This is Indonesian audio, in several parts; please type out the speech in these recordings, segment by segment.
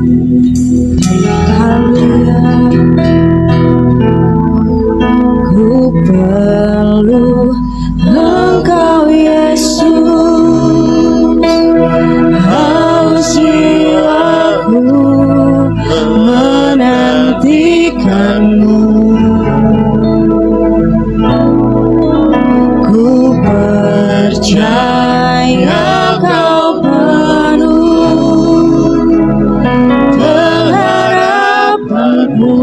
Ku perlu Engkau Yesus, haus jiwaku menantikanmu. Ku percaya Kau penuh pengharapanku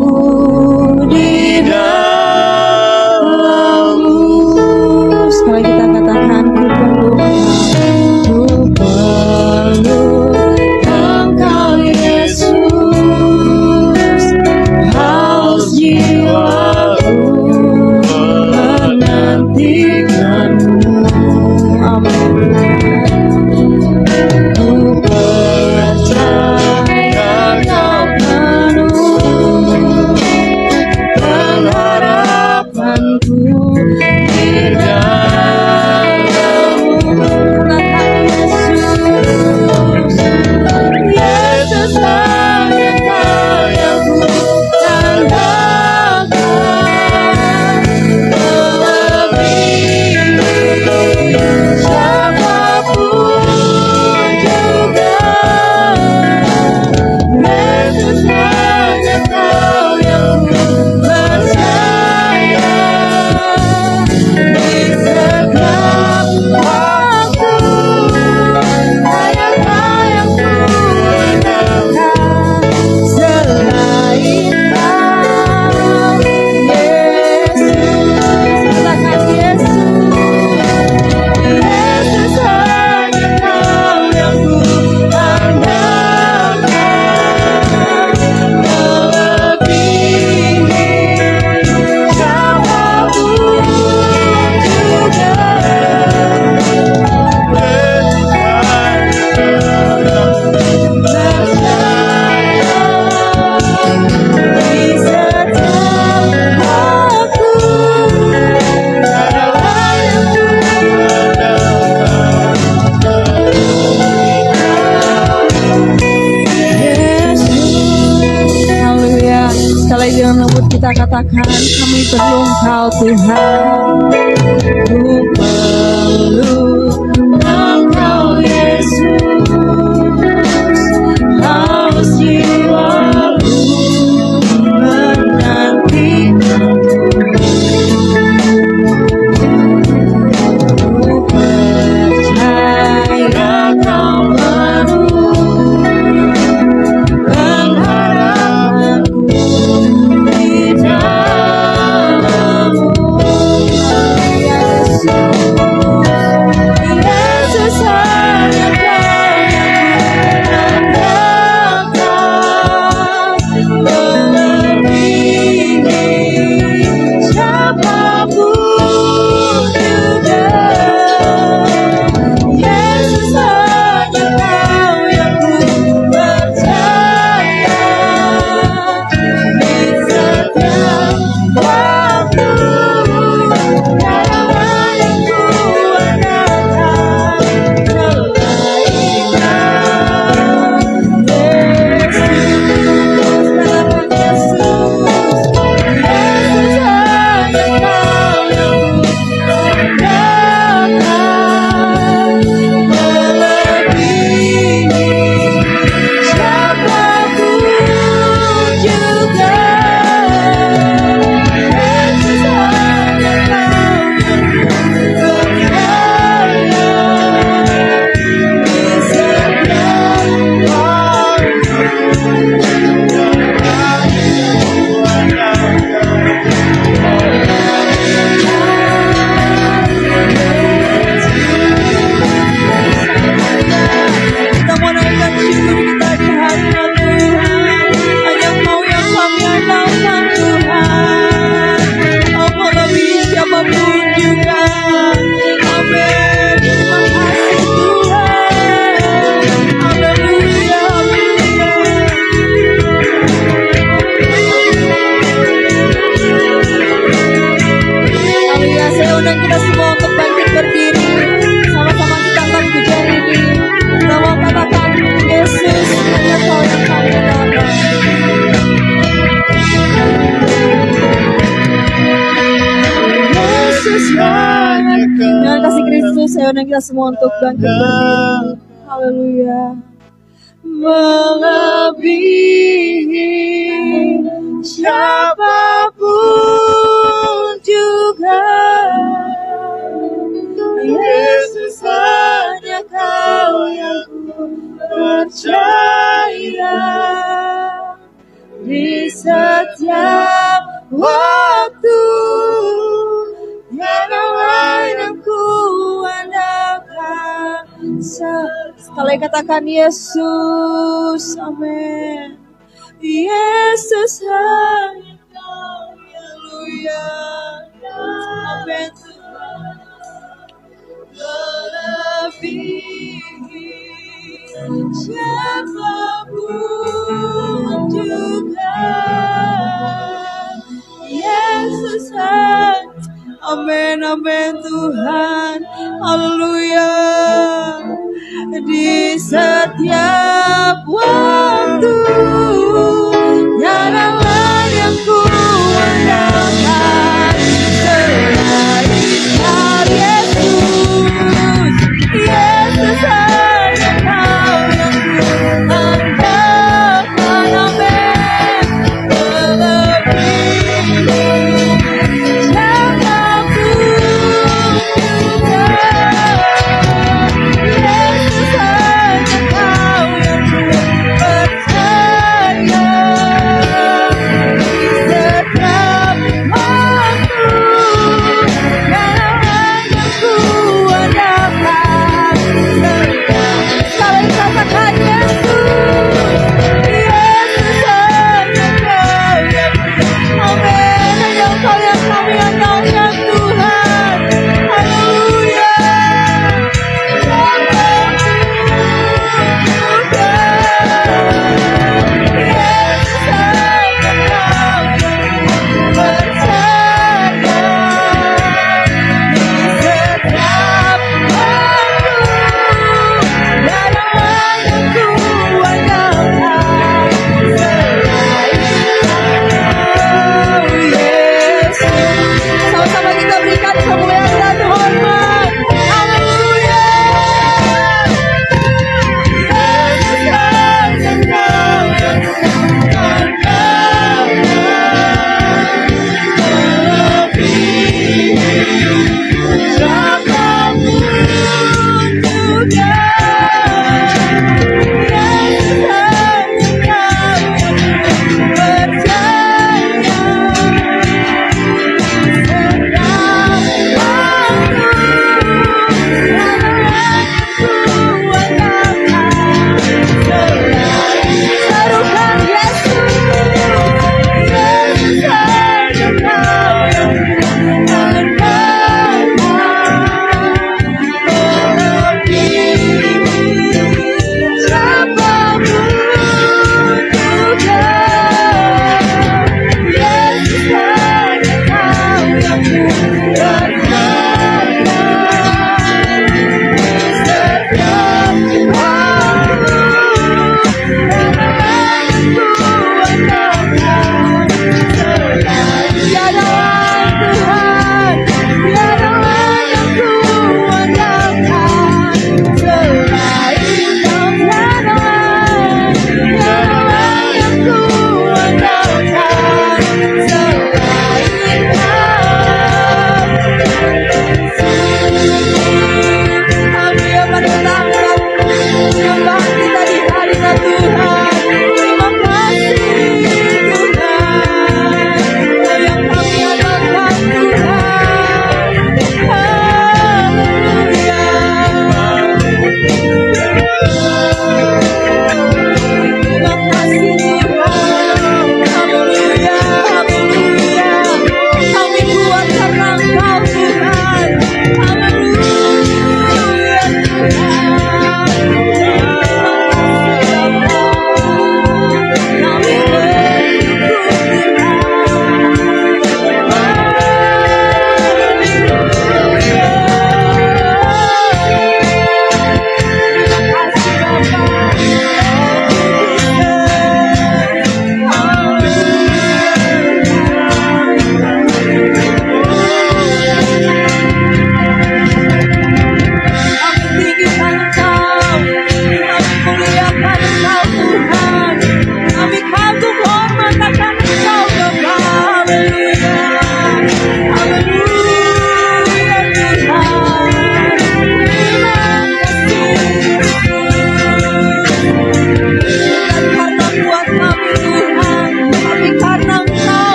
di dalam-Mu. Sekali kita katakan, ku perlu Engkau Yesus, haus jiwaku menantikanmu. Amin. Ku percaya Kau penuh pengharapanku di dalam-Mu. Yesus hanya Kau yang ku andalkan, melebihi siapapun juga. Yesus hanya Kau yang ku percaya di setiap waktu. Hanya Kau yang ku andalkan, selain Kau, Yesus. Katakan Yesus, Yesus hanya Kau yang ku andalkan, melebihi siapapun juga. Haleluya. Sekali dengan lembut kita katakan, kami perlu Engkau Tuhan. Ku perlu Engkau Yesus, haus jiwaku menantikanmu. Ku percaya Kau penuh pengharapanku di dalam-Mu. Yesus hanya Kau undang kita semua untuk bangkit berdiri. Haleluya. Melebihi siapapun juga, Yesus hanya Kau yang ku percaya. Di setiap waktu tiada lain yang ku andalkan. Sekali katakan Yesus, amin. Yesus hanya Kau, haleluya, amin. Melebihi siapapun juga, Yesus hanya, amin, amin Tuhan, haleluya. Di setiap waktu tiada lain yang ku andalkan selain Kau, Yesus. Yesus hanya Kau yang ku andalkan.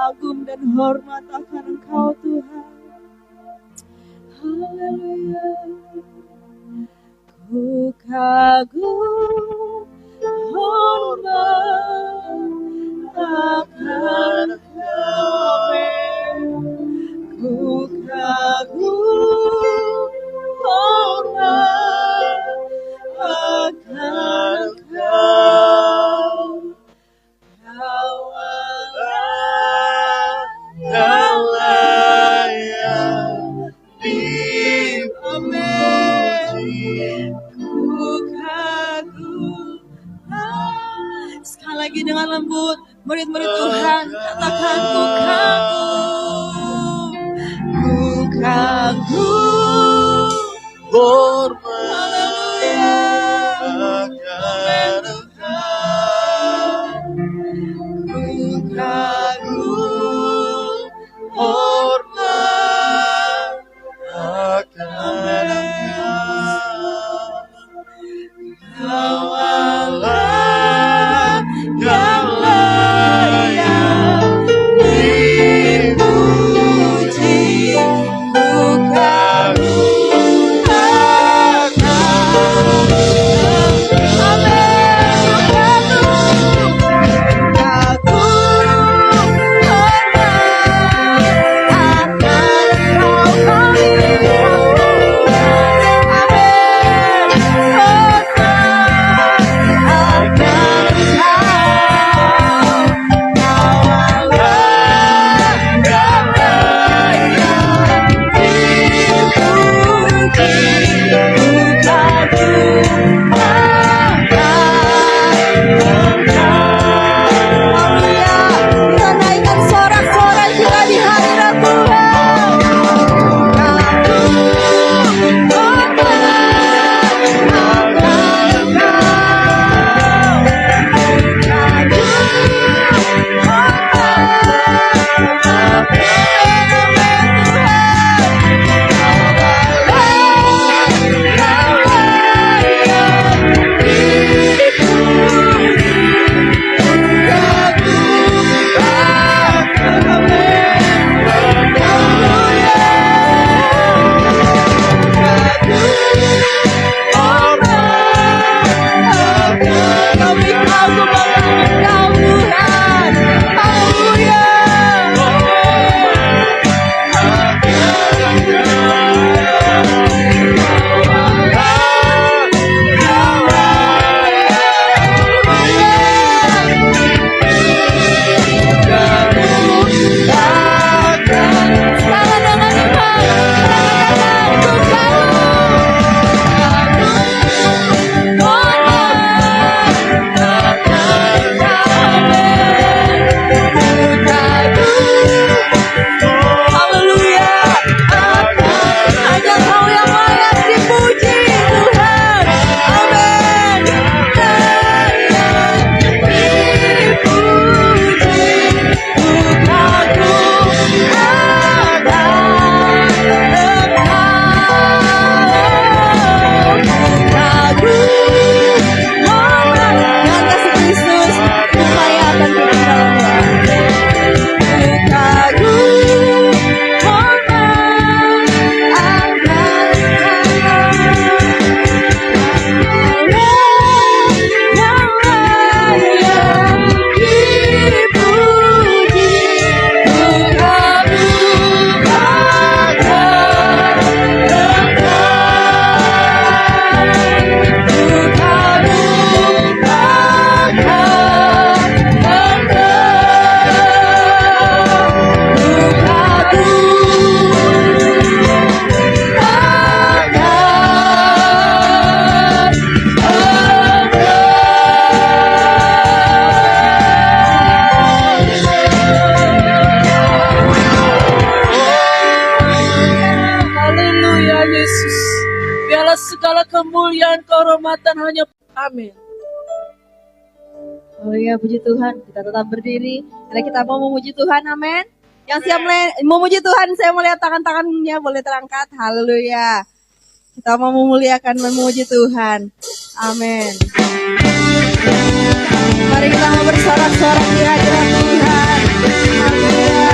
agung dan hormat akan Engkau Tuhan. Haleluya. Ku kagum hormat akan Engkau. Ku kagum hormat akan Engkau. Kau Allah, Kau layak dipuji. Ku kagum. Sekali lagi dengan lembut, murid-murid Tuhan, katakan ku kagum. Ku kagum. Haleluya. Ku kagum. Hormat akan Kau Allah, Kau layak dipuji. Ku kagum akan kemuliaan, kehormatan hanya. Amin. Oh ya, puji Tuhan. Kita tetap berdiri karena kita mau memuji Tuhan. Amin. Yang siap memuji Tuhan, saya mau lihat tangan-tangannya boleh terangkat. Haleluya. Kita mau memuliakan dan memuji Tuhan. Amin. Mari kita mau bersorak-sorak di hadirat Tuhan. Haleluya.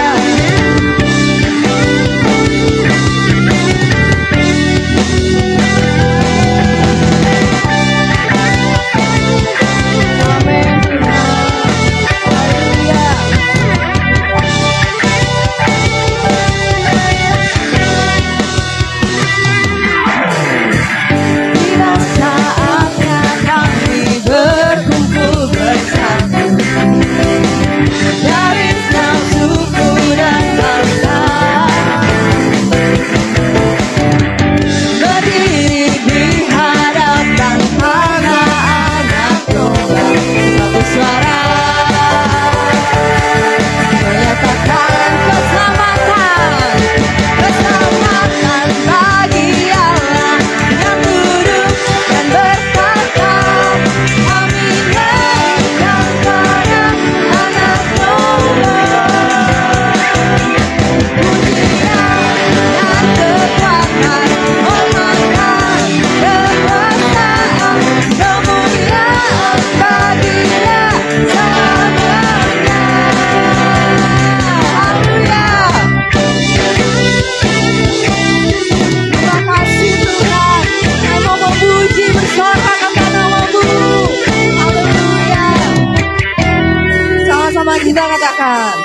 Sama-sama kita katakan.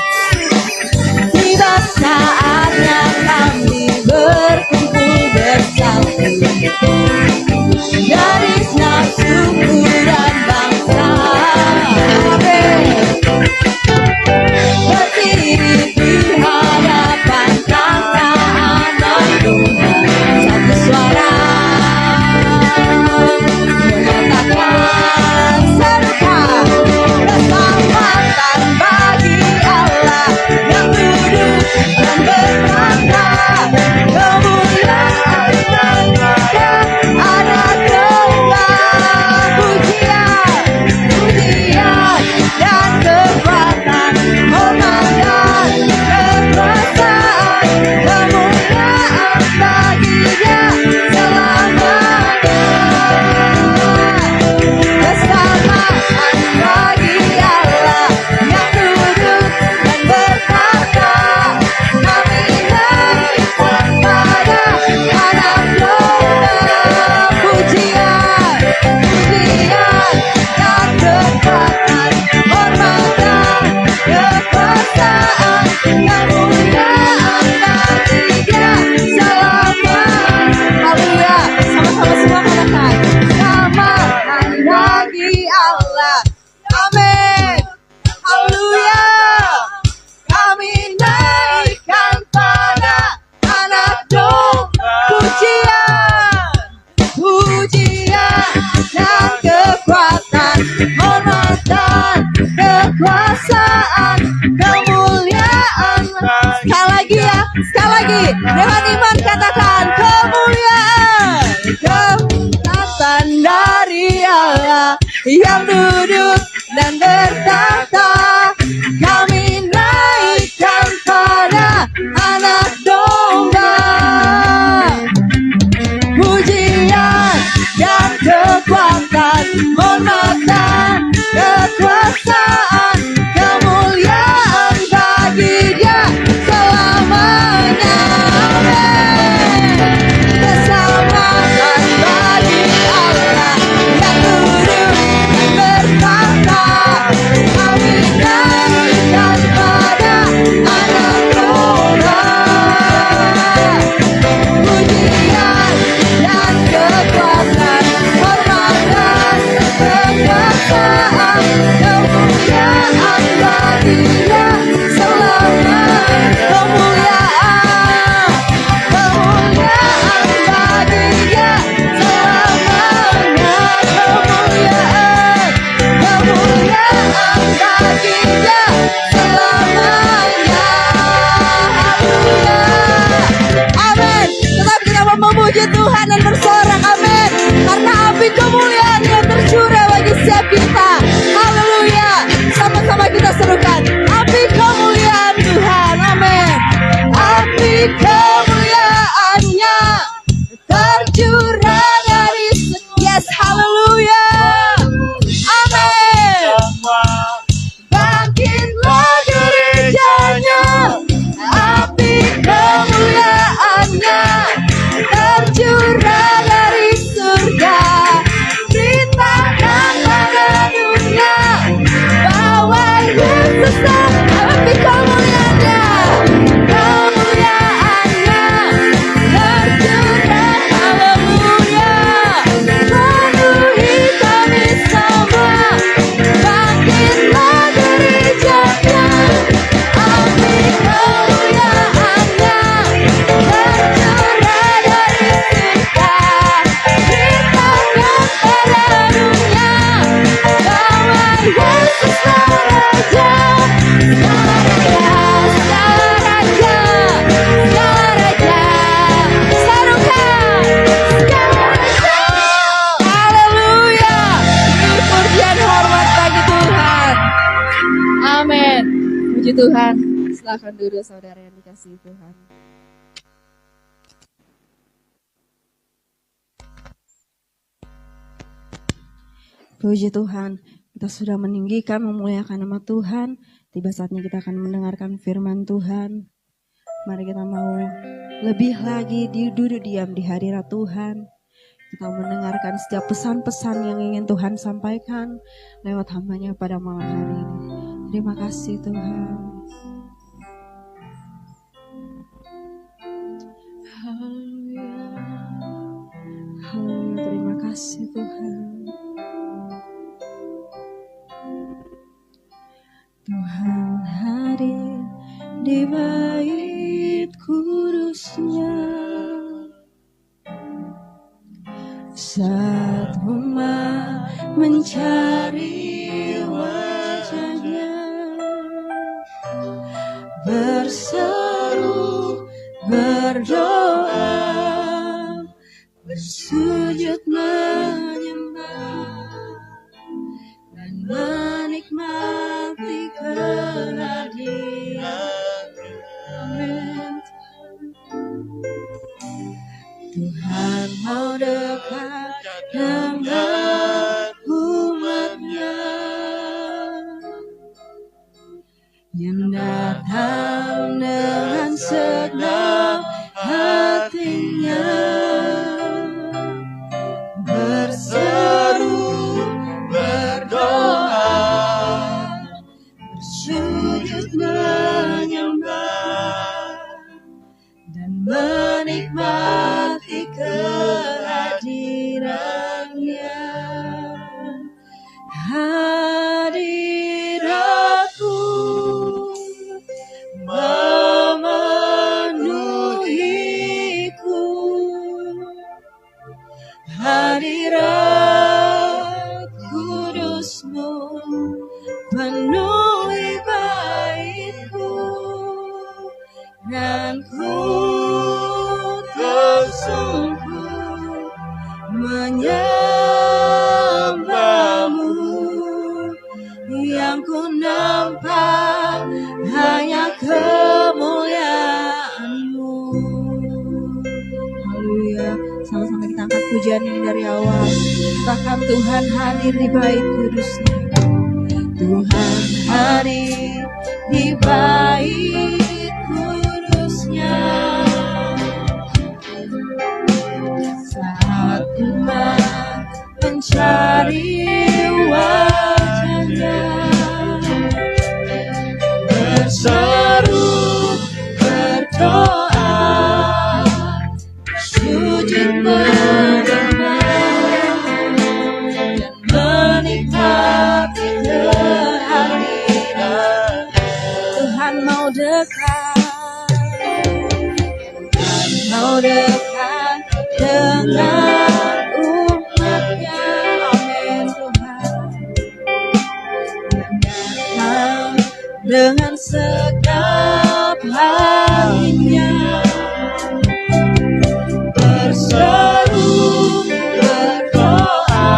Tiba saatnya kami berkumpul bersatu dari setiap suku dan bangsa. Berdiri di hadapan Sang Anak Domba, satu suara menyatakan serukan keselamatan bagi Allah yang duduk dan bertata, kemuliaan kepada Anak Domba. Pujian, pujian dan kekuatan, hormat dan kekuasaan, kemuliaan baginya selamanya. Keselamatan bagi Allah yang duduk dan bertata, kami naikkan pada Anak Domba. Pujian, pujian dan kekuatan, hormat dan kekuasaan, kemuliaan baginya selamanya. Haleluya, sama-sama semua katakan, keselamatan bagi Allah. Amin. Haleluya. Kami naikkan pada Anak Domba. Pujian, pujian dan kekuatan, hormat dan kekuasaan, kemuliaan. Sekali lagi ya, sekali lagi dengan iman katakan, kemuliaan, kekuatan dari Allah yang duduk dan bertata, kami naikkan pada Anak Domba. Pujian dan kekuatan, hormat dan kekuasaan, kemuliaan bagi Dia selamanya. Amin. Keselamatan bagi Allah yang duduk dan bertata, kami naikkan pada Anak Domba. Pujian dan kekuatan, hormat dan kekuasaan, kemuliaan bagi Dia selamanya. Kemuliaan, kemuliaan bagi Dia selamanya. Kemuliaan, kemuliaan bagi Dia selamanya. Haleluya. Amin. Tetap kita mau memuji Tuhan dan bersorak. Amin. Karena api kemuliaan yang tercurah bagi setiap kita. Haleluya. Sama-sama kita serukan. Api kemuliaan Tuhan. Amin. Api kemuliaannya tercurah dari yes. Haleluya. Amin. Bangkitlah gerejanya, api kemuliaannya tercurah dari surga. Beritakan pada dunia bahwa Yesus api kemuliaannya, kemuliaannya tercurah. Haleluya. Penuhi kami semua, bangkitlah gerejanya, api kemuliaannya tercurah dari surga. Beritakan pada dunia bahwa Yesus Raja, Raja, Raja, sarukan, Raja. Haleluya. Pujian hormat bagi Tuhan. Amin. Puji Tuhan. Silakan duduk saudara yang dikasihi Tuhan. Puji Tuhan, kita sudah meninggikan, memuliakan nama Tuhan. Tiba saatnya kita akan mendengarkan firman Tuhan. Mari kita mau lebih lagi duduk diam di hadirat Tuhan. Kita mendengarkan setiap pesan-pesan yang ingin Tuhan sampaikan lewat hamba-Nya pada malam hari ini. Terima kasih Tuhan. Haleluya. Haleluya, terima kasih Tuhan. Tuhan hadir di bait kudusnya, saat umat mencari wajahnya, berseru, berdoa, bersujud menyembah, dan menikmati kehadiran. Amin. Tuhan mau dekat dengan umatnya yang datang dengan segenap hatinya, berseru, berdoa, bersujud menyembah, dan menikmati kehadirannya. Hadiratku memenuhiku, hadirat kudusmu penuhi baitku, dan ku tersungkur menyembahmu. Yang ku nampak hanya kemuliaan-Mu. Haleluya. Sama-sama kita angkat pujian ini dari awal. Katakan Tuhan hadir di bait kudusnya. Tuhan hadir di bait kudusnya, saat umat mencari wajahnya, berseru, berdoa, sujud menyembah, dan menikmati kehadiran. Tuhan mau dekat, Tuhan mau dekat dengan umatnya. Amin Tuhan. Datang dengan segenap hatinya, berseru, berdoa,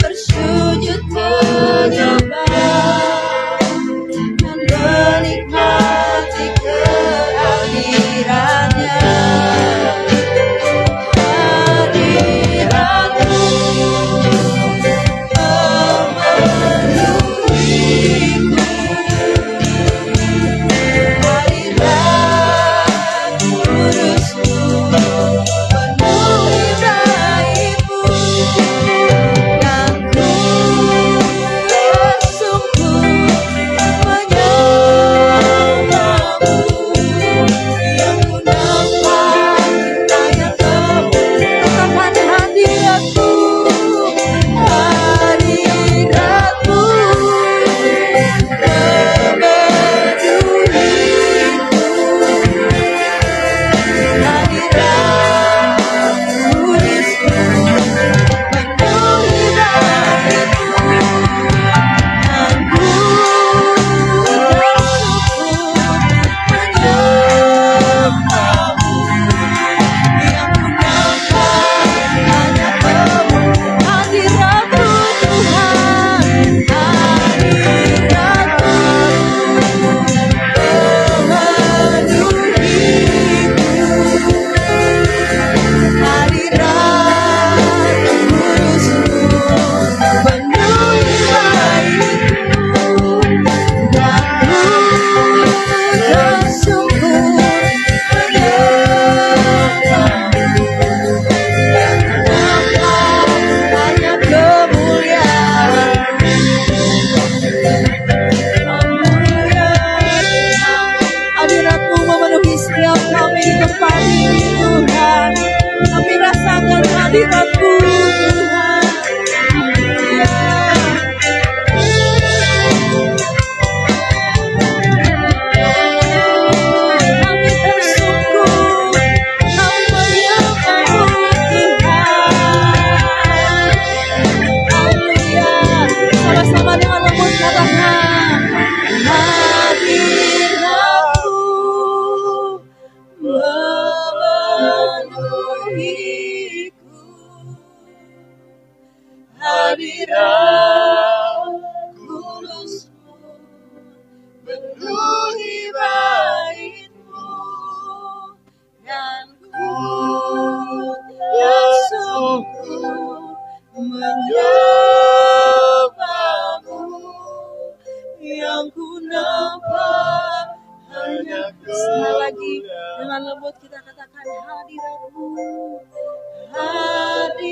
bersujud menyembah, dan menikmati kehadirannya. Hadiratmu memenuhiku, hadirat hadiratmu kami bersungguh menyembahmu Tuhan. Haleluya. Sama-sama dengan lembut katakan hadiratmu memenuhiku, hadirat kudusmu penuhi baitmu, dan ku bersungguh menyembahmu, yang ku nampak hanya sekali lagi dengan lembut kita katakan hadiratmu, hadiratmu